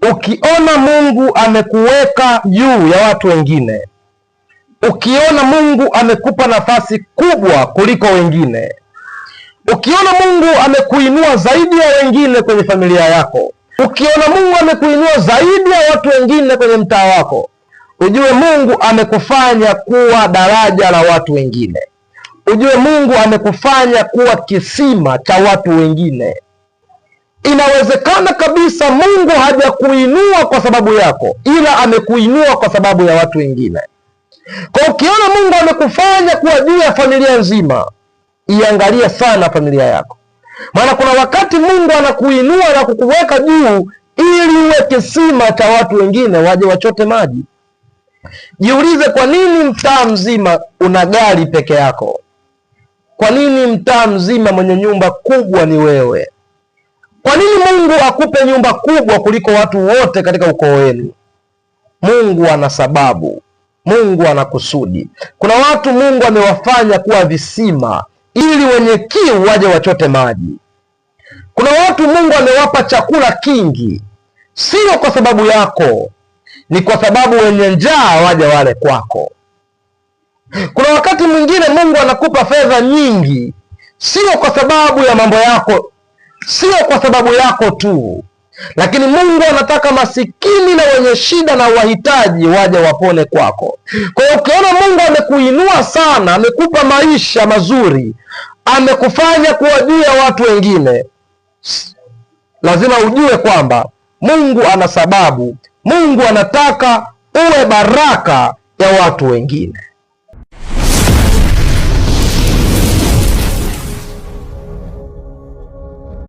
Ukiona Mungu amekuweka juu ya watu wengine, ukiona Mungu amekupa nafasi kubwa kuliko wengine, ukiona Mungu amekuinua zaidi ya wengine kwenye familia yako, ukiona Mungu amekuinua zaidi ya watu wengine kwenye mtaa wako, ujue Mungu amekufanya kuwa daraja la watu wengine. Ujue Mungu amekufanya kuwa kisima cha watu wengine. Inawezekana kabisa Mungu hajakuinua kwa sababu yako, ila amekuinua kwa sababu ya watu wengine. Kwa ukiona Mungu amekufanya kuwa juu ya familia nzima, iangalie sana familia yako. Maana kuna wakati Mungu anakuinua na kukuweka juu ili uwe kisima cha watu wengine waje wachote maji. Jiulize, kwa nini mtaa mzima una gari peke yako? Kwa nini mtaa mzima mwenye nyumba kubwa ni wewe? Kwa nini Mungu akupe nyumba kubwa kuliko watu wote katika ukoo wenu? Mungu ana sababu. Mungu ana kusudi. Kuna watu Mungu amewafanya kuwa visima ili wenye kiu waje wachote maji. Kuna watu Mungu amewapa chakula kingi, sio kwa sababu yako, ni kwa sababu wenye njaa waje wale kwako. Kuna wakati mwingine Mungu anakupa fedha nyingi, sio kwa sababu ya mambo yako, sio kwa sababu yako tu, lakini Mungu anataka masikini na wenye shida na wahitaji waje wapone kwako. Kwa hiyo ukiona Mungu amekuinua sana, amekupa maisha mazuri, amekufanya kuwa juu ya watu wengine, lazima ujue kwamba Mungu ana sababu. Mungu anataka uwe baraka ya watu wengine.